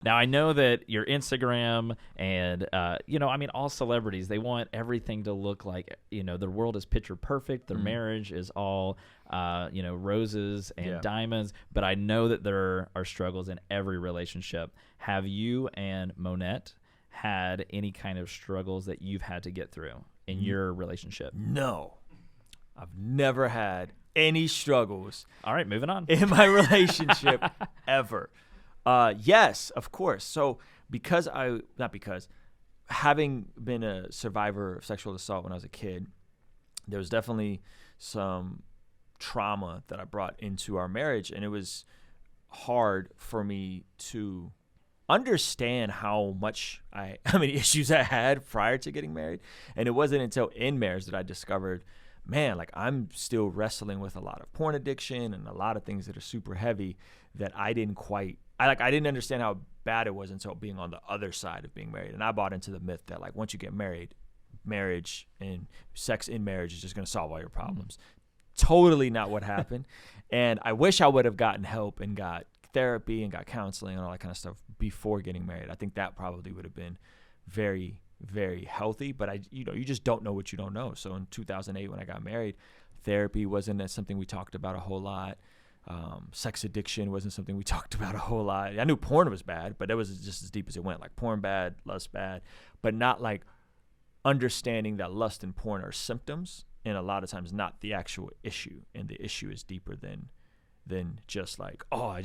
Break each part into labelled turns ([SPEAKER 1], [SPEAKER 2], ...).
[SPEAKER 1] Now, I know that your Instagram and, all celebrities, they want everything to look like, their world is picture perfect. Their marriage is all, roses and diamonds. But I know that there are struggles in every relationship. Have you and Monette had any kind of struggles that you've had to get through in your relationship?
[SPEAKER 2] No. I've never had any struggles.
[SPEAKER 1] All right, moving on.
[SPEAKER 2] In my relationship ever. Yes, of course. So having been a survivor of sexual assault when I was a kid, there was definitely some trauma that I brought into our marriage, and it was hard for me to understand how many issues I had prior to getting married. And it wasn't until in marriage that I discovered, man, like I'm still wrestling with a lot of porn addiction and a lot of things that are super heavy that I didn't understand how bad it was until being on the other side of being married. And I bought into the myth that like once you get married, marriage and sex in marriage is just going to solve all your problems. Totally not what happened. And I wish I would have gotten help and got therapy and got counseling and all that kind of stuff before getting married. I think that probably would have been very, very healthy, but you just don't know what you don't know. So in 2008, when I got married, therapy wasn't something we talked about a whole lot. Sex addiction wasn't something we talked about a whole lot. I knew porn was bad, but that was just as deep as it went. Like porn bad, lust bad, but not like understanding that lust and porn are symptoms, and a lot of times not the actual issue. And the issue is deeper than just like, oh,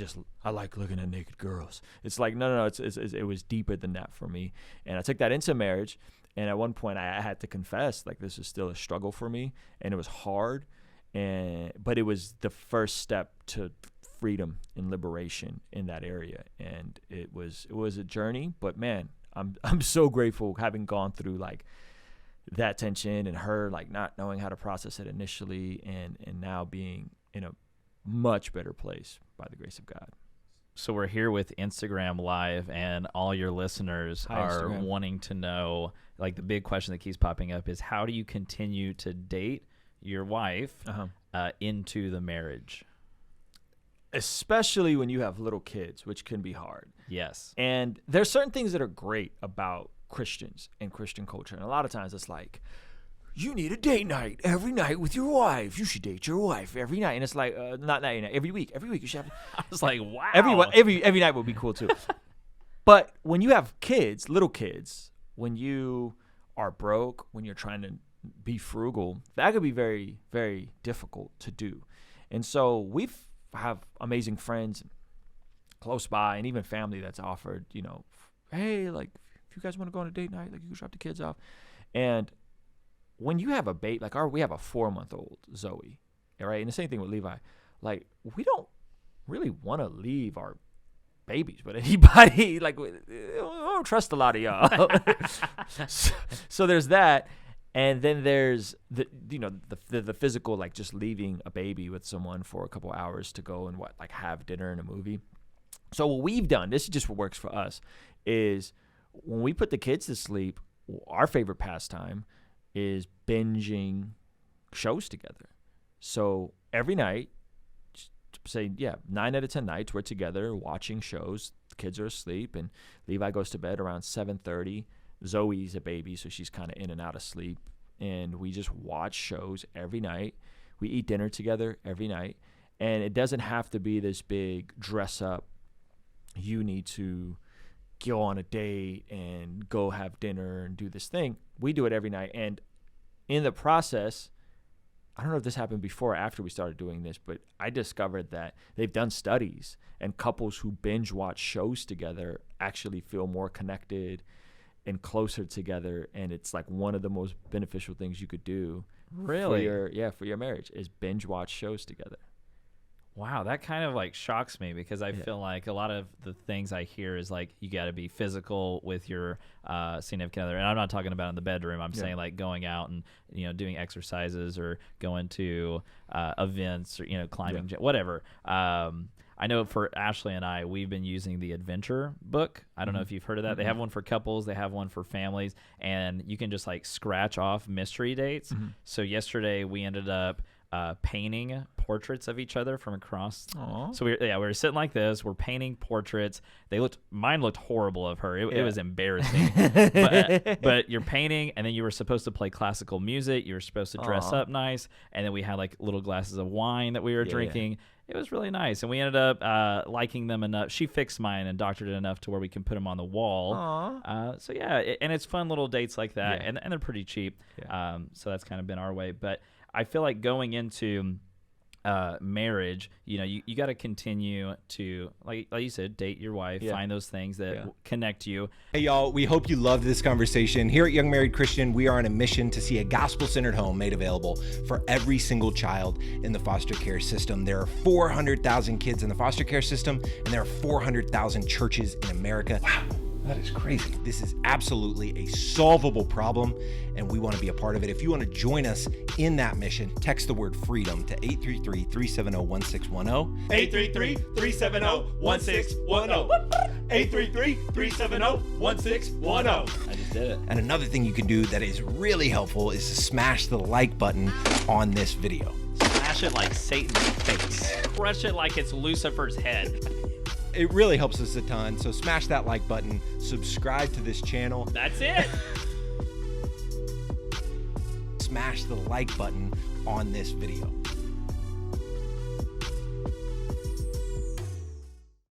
[SPEAKER 2] I like looking at naked girls. It's like, no, it was deeper than that for me. And I took that into marriage. And at one point I had to confess, like, this is still a struggle for me, and it was hard. But it was the first step to freedom and liberation in that area. And it was a journey, but man, I'm so grateful having gone through like that tension and her like not knowing how to process it initially, and now being in a much better place by the grace of God.
[SPEAKER 1] So we're here with Instagram Live, and all your listeners are wanting to know, like, the big question that keeps popping up is, how do you continue to date your wife into the marriage?
[SPEAKER 2] Especially when you have little kids, which can be hard.
[SPEAKER 1] Yes.
[SPEAKER 2] And there's certain things that are great about Christians and Christian culture. And a lot of times it's like, you need a date night every night with your wife. You should date your wife every night. And it's like, not night, every week. Every week you should have.
[SPEAKER 1] I was like, wow.
[SPEAKER 2] Every night would be cool too. But when you have kids, little kids, when you are broke, when you're trying to be frugal, that could be very, very difficult to do. And so we have amazing friends close by, and even family that's offered, hey, like, if you guys want to go on a date night, like, you can drop the kids off. And when you have a baby, like we have a 4-month-old Zoe, right? And the same thing with Levi. Like, we don't really want to leave our babies with anybody. Like, I don't trust a lot of y'all. so there's that. And then there's the physical, like just leaving a baby with someone for a couple hours to go and have dinner and a movie. So what we've done, this is just what works for us, is when we put the kids to sleep, our favorite pastime is binging shows together. So every night, say 9 out of 10 nights, we're together watching shows. The kids are asleep, and Levi goes to bed around 7:30. Zoe's a baby, so she's kind of in and out of sleep, and we just watch shows every night. We eat dinner together every night, and it doesn't have to be this big dress up. You need to go on a date and go have dinner and do this thing. We do it every night, and in the process, I don't know if this happened before or after we started doing this, but I discovered that they've done studies, and couples who binge watch shows together actually feel more connected and closer together, and it's like one of the most beneficial things you could do.
[SPEAKER 1] Really?
[SPEAKER 2] For your marriage is binge watch shows together.
[SPEAKER 1] Wow, that kind of like shocks me, because I feel like a lot of the things I hear is like you got to be physical with your significant other, and I'm not talking about in the bedroom. I'm saying like going out and doing exercises or going to events or climbing, whatever. I know for Ashley and I, we've been using the Adventure book. I don't know if you've heard of that. Mm-hmm. They have one for couples. They have one for families. And you can just like scratch off mystery dates. Mm-hmm. So yesterday we ended up painting portraits of each other from across.
[SPEAKER 2] Aww.
[SPEAKER 1] So we were sitting like this. We're painting portraits. Mine looked horrible of her. It was embarrassing. but you're painting, and then you were supposed to play classical music. You were supposed to dress up nice, and then we had like little glasses of wine that we were drinking. It was really nice, and we ended up liking them enough. She fixed mine and doctored it enough to where we can put them on the wall. So and it's fun little dates like that, and they're pretty cheap. So that's kind of been our way. But I feel like going into marriage, you got to continue to, like you said, date your wife, find those things that connect you.
[SPEAKER 3] Hey y'all, we hope you loved this conversation. Here at Young Married Christian, we are on a mission to see a gospel-centered home made available for every single child in the foster care system. There are 400,000 kids in the foster care system, and there are 400,000 churches in America. Wow. That is crazy. This is absolutely a solvable problem, and we want to be a part of it. If you want to join us in that mission, text the word freedom to 833-370-1610.
[SPEAKER 4] 833-370-1610. 833-370-1610.
[SPEAKER 1] I just did it.
[SPEAKER 3] And another thing you can do that is really helpful is to smash the like button on this video.
[SPEAKER 1] Smash it like Satan's face. Crush it like it's Lucifer's head.
[SPEAKER 3] It really helps us a ton, so smash that like button, subscribe to this channel.
[SPEAKER 1] That's it.
[SPEAKER 3] Smash the like button on this video.